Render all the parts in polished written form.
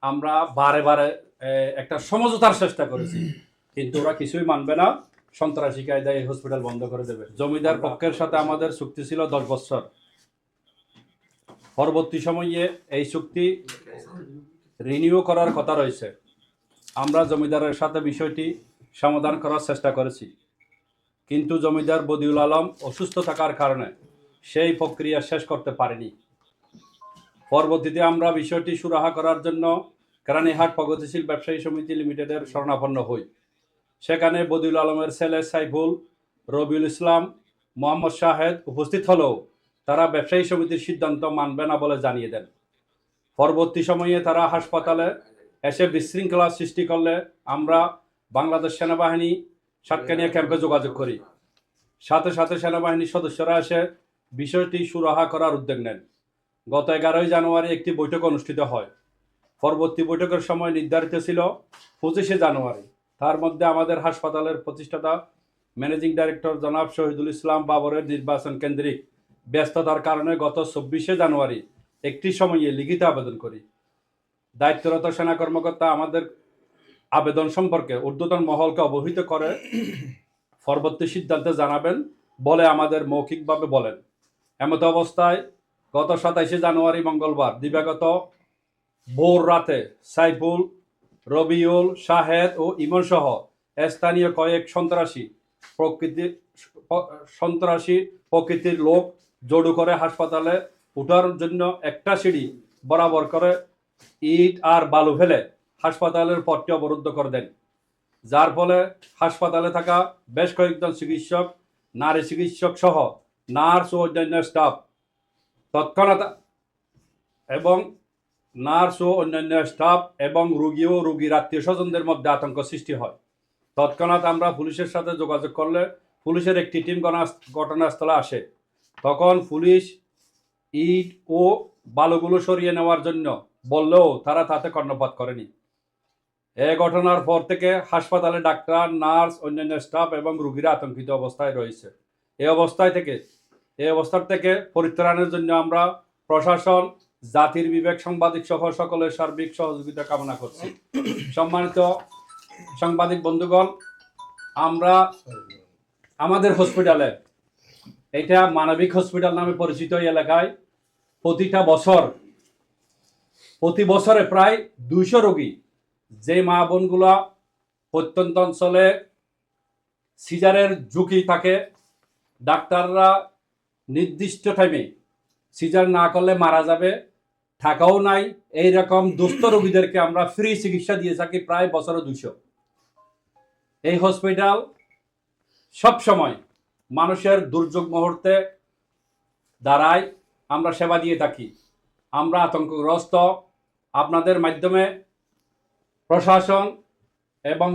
আমরা বারে বারে একটা সমঝোতার চেষ্টা করেছি, কিন্তু ওরা কিছুই মানবে না। সন্ত্রাসী কায়দায় এই হসপিটাল বন্ধ করে দেবে। জমিদার পক্ষের সাথে আমাদের চুক্তি ছিল 10 বছর। পরবর্তী সময়ে এই চুক্তি রিনিউ করার কথা রয়েছে। আমরা জমিদারের সাথে বিষয়টি সমাধান করার চেষ্টা করেছি, কিন্তু জমিদার বদিউল আলম অসুস্থ থাকার কারণে সেই প্রক্রিয়া শেষ করতে পারেনি। পরবর্তীতে আমরা বিষয়টি সুরাহা করার জন্য কেরানীহাট প্রগতিশীল ব্যবসায়ী সমিতি লিমিটেডের শরণাপন্ন হই। সেখানে বদিউল আলমের ছেলে সাইফুল, রবিউল ইসলাম, মোহাম্মদ শাহেদ উপস্থিত হলেও তারা ব্যবসায়ী সমিতির সিদ্ধান্ত মানবে না বলে জানিয়ে দেন। পরবর্তী সময়ে তারা হাসপাতালে এসে বিশৃঙ্খলা সৃষ্টি করলে আমরা বাংলাদেশ সেনাবাহিনী সাতকানিয়া ক্যাম্পে যোগাযোগ করি। সাথে সাথে সেনাবাহিনীর সদস্যরা এসে বিষয়টি সুরাহা করার উদ্যোগ নেন। গত 11 জানুয়ারি একটি বৈঠক অনুষ্ঠিত হয়। পরবর্তী বৈঠকের সময় নির্ধারিত ছিল 25 জানুয়ারি। তার মধ্যে আমাদের হাসপাতালের প্রতিষ্ঠাতা ম্যানেজিং ডাইরেক্টর জনাব শহীদুল ইসলাম বাবরের নির্বাচন কেন্দ্রিক ব্যস্ততার কারণে গত 24 জানুয়ারি একটি সময়ে লিখিত আবেদন করি। দায়িত্বরত সেনা কর্মকর্তা আমাদের আবেদন সম্পর্কে ঊর্ধ্বতন মহলকে অবহিত করে পরবর্তী সিদ্ধান্তে জানাবেন বলে আমাদের মৌখিকভাবে বলেন। এমত অবস্থায় গত 27 জানুয়ারি মঙ্গলবার দিবাগত ভোর রাতে সাইফুল, রবিউল, শাহেদ ও ইমন সহ স্থানীয় কয়েক সন্ত্রাসী প্রকৃতির লোক জড়ো করে হাসপাতালে উঠার জন্য একটা সিঁড়ি বরাবর করে ইট আর বালু ফেলে হাসপাতালের পথটি অবরুদ্ধ করে দেন, যার ফলে হাসপাতালে থাকা বেশ কয়েকজন চিকিৎসক, নারী চিকিৎসক সহ নার্স ও অন্যান্য স্টাফ তৎক্ষণাৎ এবং রোগী ও রোগীর আত্মীয় স্বজনদের মধ্যে আতঙ্ক সৃষ্টি হয়। তৎক্ষণাৎ আমরা পুলিশের সাথে যোগাযোগ করলে পুলিশের একটি টিম ঘটনাস্থলে আসে। তখন পুলিশ ইট ও বালুগুলো সরিয়ে নেওয়ার জন্য বললেও তারা তাতে কর্ণপাত করেনি। এ ঘটনার পর থেকে হাসপাতালে ডাক্তার, নার্স, অন্যান্য স্টাফ এবং রোগীরা আতঙ্কিত অবস্থায় রয়েছে। এই অবস্থার থেকে পরিত্রাণের জন্য আমরা প্রশাসন, জাতির বিবেক, সাংবাদিক সহ সকলের সার্বিক সহযোগিতা কামনা করছি। সম্মানিত সাংবাদিক বন্ধুগণ, আমরা আমাদের হসপিটালে, এটা মানবিক হসপিটাল নামে পরিচিত এলাকায় প্রতি বছরে প্রায় 200 রোগী, যে মা বোনগুলা প্রত্যন্ত অঞ্চলে সিজারের ঝুঁকি থাকে, ডাক্তাররা নির্দিষ্ট টাইমে সিজার না করলে মারা যাবে, টাকাও নাই, এইরকম দুস্থ রোগীদেরকে আমরা ফ্রি চিকিৎসা দিয়ে থাকি প্রায় বছরে 200। এই হসপিটাল সব সময় মানুষের দুর্যোগ মুহূর্তে দাঁড়ায়, আমরা সেবা দিয়ে থাকি। আমরা আতঙ্কগ্রস্ত, আপনাদের মাধ্যমে প্রশাসন এবং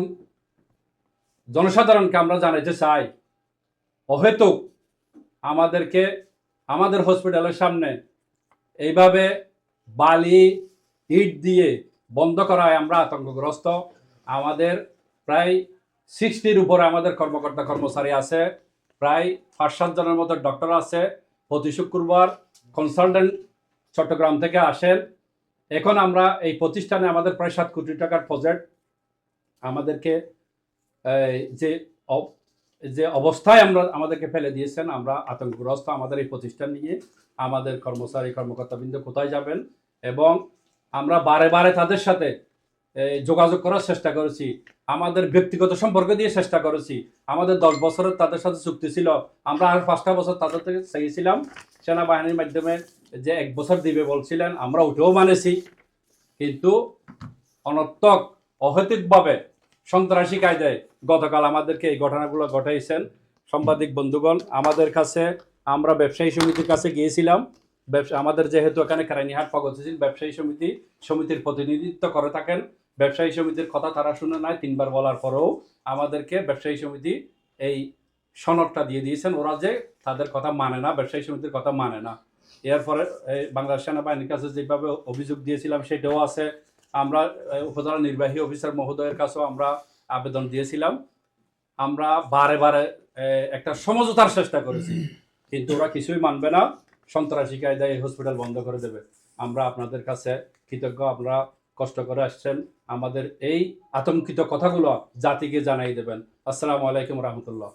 জনসাধারণকে আমরা জানাতে চাই, অহেতুক আমাদেরকে আমাদের হসপিটালের সামনে এইভাবে বালি, ইট দিয়ে বন্ধ করায় আমরা আতঙ্কগ্রস্ত। আমাদের প্রায় 60-র উপরে আমাদের কর্মকর্তা কর্মচারী আছে, প্রায় 5-7 জনের মতো ডক্টর আছে। প্রতি শুক্রবার কনসালটেন্ট চট্টগ্রাম থেকে আসেন। এখন আমরা এই প্রতিষ্ঠানে আমাদের প্রায় 7 কোটি টাকার প্রজেক্ট, আমাদেরকে যে অবস্থায় আমাদেরকে ফেলে দিয়েছেন, আমরা আতঙ্কগ্রস্ত। আমাদের এই প্রতিষ্ঠান নিয়ে আমাদের কর্মকর্তাবৃন্দ কোথায় যাবেন, এবং আমরা বারে বারে তাদের সাথে যোগাযোগ করার চেষ্টা করেছি, আমাদের ব্যক্তিগত সম্পর্ক দিয়ে চেষ্টা করেছি। আমাদের 10 বছরের তাদের সাথে চুক্তি ছিল, আমরা আর 5টা বছর তাদের থেকে চেয়েছিলাম। সেনাবাহিনীর মাধ্যমে যে 1 বছর দিবে বলছিলেন, আমরা ওটাও মানেছি, কিন্তু অনর্থক অহেতুকভাবে সন্ত্রাসী কায়দায় গতকাল আমাদেরকে এই ঘটনাগুলো ঘটাইছেন। সাংবাদিক বন্ধুগণ, আমাদের কাছে, আমরা ব্যবসায়ী সমিতির কাছে গিয়েছিলাম। আমাদের যেহেতু এখানে কেরানীহাট প্রগতিশীল ব্যবসায়ী সমিতির প্রতিনিধিত্ব করে থাকেন, ব্যবসায়ী সমিতির কথা তারা শুনে নাই। 3বার বলার পরেও আমাদেরকে ব্যবসায়ী সমিতি এই সনদটা দিয়ে দিয়েছেন। ওরা যে তাদের কথা মানে না, ব্যবসায়ী সমিতির কথা মানে না। এরপরে বাংলাদেশ সেনাবাহিনীর কাছে যেভাবে অভিযোগ দিয়েছিলাম সেটাও আছে। আমরা উপজেলা নির্বাহী অফিসার মহোদয়ের কাছেও আমরা আবেদন দিয়েছিলাম। আমরা বারে বারে একটা সমঝোতার চেষ্টা করেছি, কিন্তু ওরা কিছুই মানবে না। সন্ত্রাসী কায়দায় এই হসপিটাল বন্ধ করে দেবে। আমরা আপনাদের কাছে কৃতজ্ঞ। আমরা কষ্ট করে আসছেন, আমাদের এই আতঙ্কিত কথাগুলো জাতিকে জানাই দেবেন। আসসালামু আলাইকুম রহমতুল্লাহ।